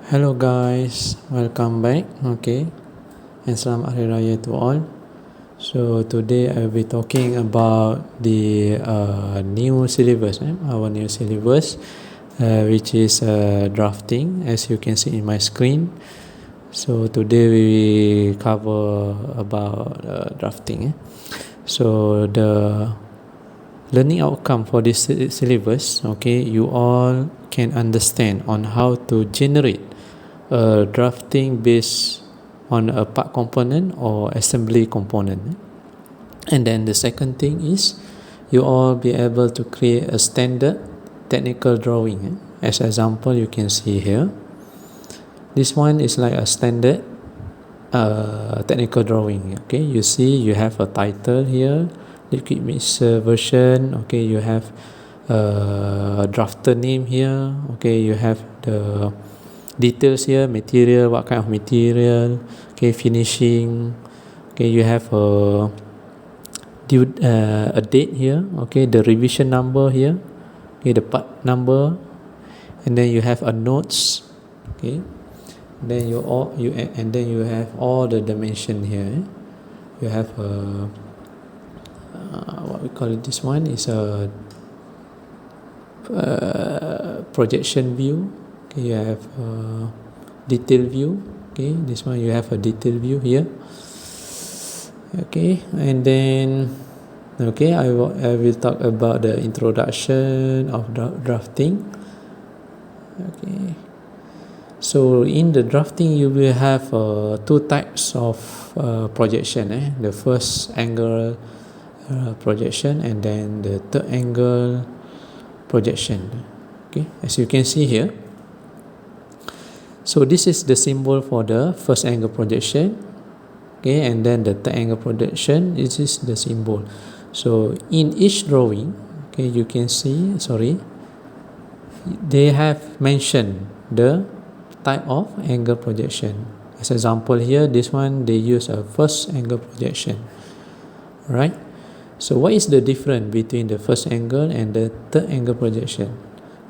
Hello guys, welcome back. And selamat Hari Raya to all. So today I'll be talking about the new syllabus, our new syllabus, which is drafting, as you can see in my screen. So today we cover about drafting. So the learning outcome for this syllabus, you all can understand on how to generate drafting based on a part component or assembly component. And then the second thing is you all be able to create a standard technical drawing. As example, you can see here, this one is like a standard technical drawing. You see you have a title here, liquid mixer version. You have a drafter name here. You have the details here, material, what kind of material, finishing. You have a date here, the revision number here, the part number, and then you have a notes, then you have all the dimension here. You have a what we call it, this one is a projection view. You have a detail view. This one you have a detail view here. And then I will talk about the introduction of drafting. So in the drafting you will have two types of projection. The first angle projection and then the third angle projection. As you can see here, so this is the symbol for the first angle projection, and then the third angle projection, this is the symbol. So in each drawing, you can see, they have mentioned the type of angle projection. As example here, this one they use a first angle projection, right? So what is the difference between the first angle and the third angle projection?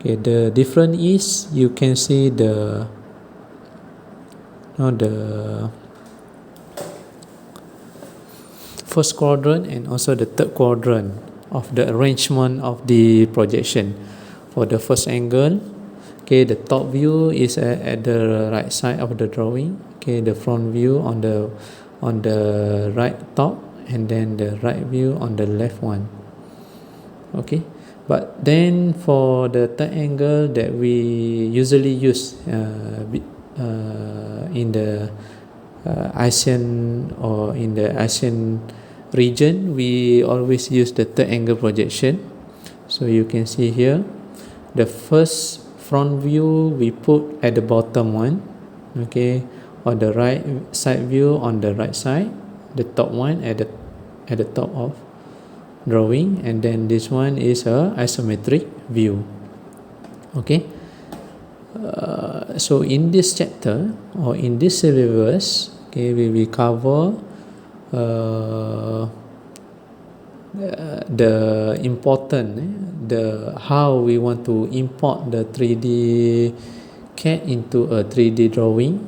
The difference is you can see the first quadrant and also the third quadrant of the arrangement of the projection. For the first angle, the top view is at the right side of the drawing. The front view on the right top, and then the right view on the left one. But then for the third angle that we usually use in the ASEAN or in the ASEAN region, we always use the third angle projection. So you can see here, the first front view we put at the bottom one, or the right side view on the right side, the top one at the top of drawing, and then this one is a isometric view. So in this chapter or in this syllabus, we will cover the important, how we want to import the 3D CAD into a 3D drawing.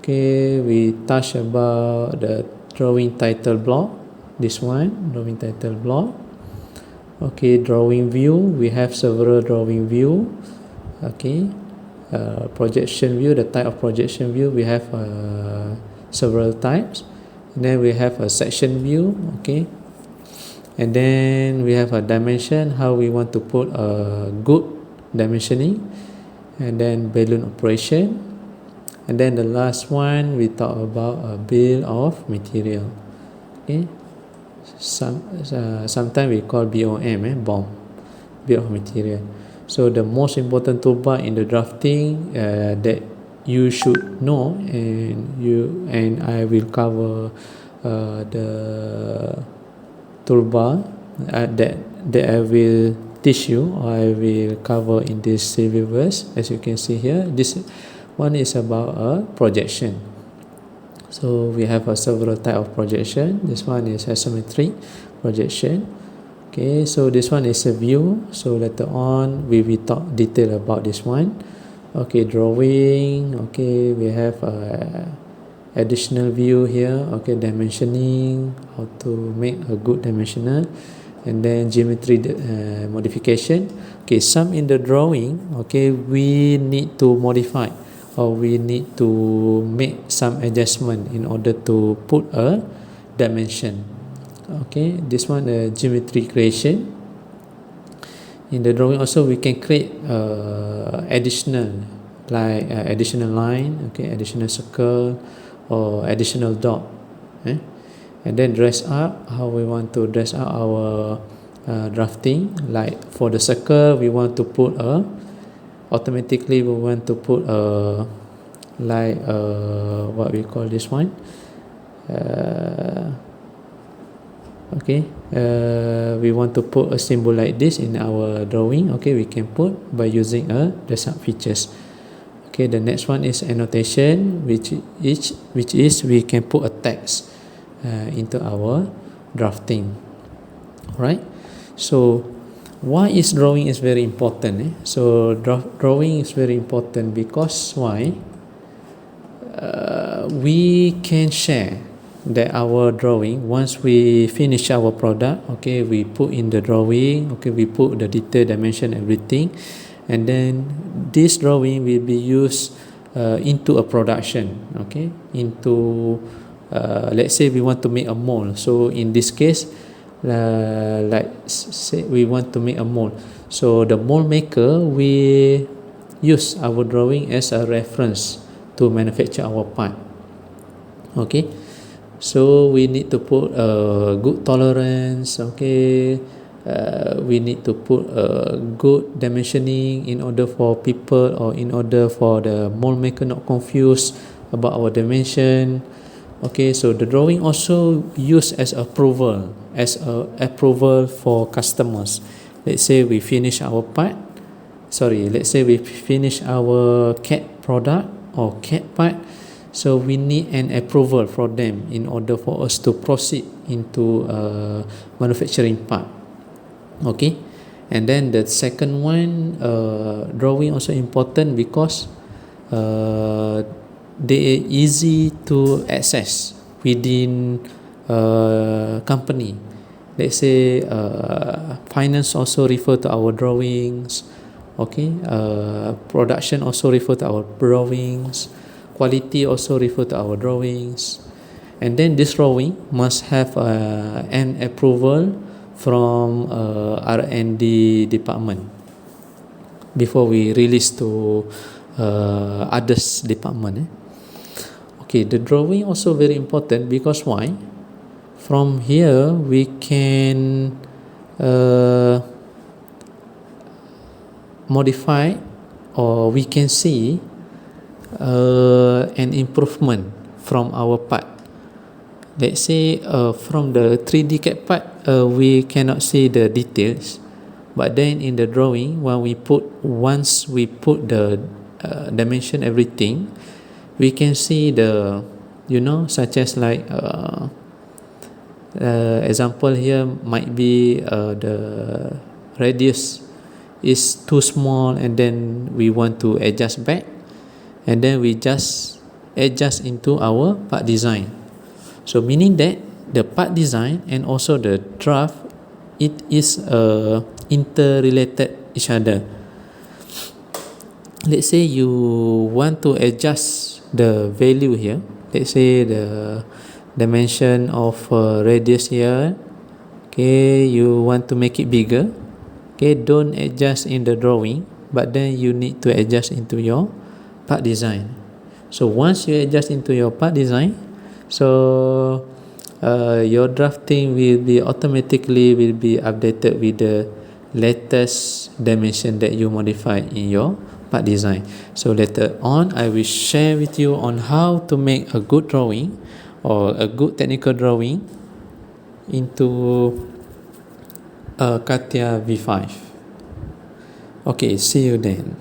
We touch about the drawing title block. This one, drawing title block. Drawing view, we have several drawing view. Projection view, the type of projection view, we have several types. And then we have a section view. And then we have a dimension, how we want to put a good dimensioning, and then balloon operation, and then the last one we talk about a bill of material. Sometimes we call BOM, bill of material. So the most important toolbar in the drafting that you should know, and I will cover the toolbar that I will teach you, or I will cover in this syllabus. As you can see here, this one is about a projection. So we have several type of projection. This one is isometric projection. So this one is a view. So later on we will talk detail about this one. Okay, drawing. Okay, we have additional view here. Okay, dimensioning, how to make a good dimensional, and then geometry modification. Okay, some in the drawing, okay, we need to modify, or we need to make some adjustment in order to put a dimension. Okay, this one geometry creation. In the drawing also we can create additional, like additional line, okay, additional circle, or additional dot, and then dress up, how we want to dress up our drafting. Like for the circle, we want to put a, automatically we want to put a, like what we call this one, okay, we want to put a symbol like this in our drawing. Okay, we can put by using a dress up features. Okay, the next one is annotation, which is we can put a text into our drafting. Right, so why is drawing is very important, So drawing is very important because why, we can share that our drawing, once we finish our product, okay, we put in the drawing, okay, we put the detail, dimension, everything, and then this drawing will be used into a production, okay, into let's say we want to make a mold. So in this case, like say we want to make a mold, so the mold maker, we use our drawing as a reference to manufacture our part. Okay, so we need to put a good tolerance, okay, we need to put a good dimensioning in order for people, or in order for the mold maker not confused about our dimension. Okay, so the drawing also used as approval, for customers. Let's say we finish our part, let's say we finish our CAT product or CAT part, so we need an approval from them in order for us to proceed into manufacturing part. Okay, and then the second one, drawing also important because they are easy to access within company. Let's say finance also refer to our drawings, okay, production also refer to our drawings, quality also refer to our drawings, and then this drawing must have an approval from R&D department before we release to others department. Okay, the drawing also very important because why? From here we can modify, or we can see an improvement from our part. Let's say from the 3D CAD part, we cannot see the details, but then in the drawing, once we put the dimension, everything, we can see the, such as like example here might be the radius is too small, and then we want to adjust back, and then we just adjust into our part design. So meaning that the part design and also the draft, it is interrelated each other. Let's say you want to adjust the value here. Let's say the dimension of radius here, okay, you want to make it bigger. Okay, don't adjust in the drawing, but then you need to adjust into your part design. So once you adjust into your part design, so your drafting will be automatically updated with the latest dimension that you modified in your part design. So later on, I will share with you on how to make a good drawing or a good technical drawing into CATIA V5. Okay, see you then.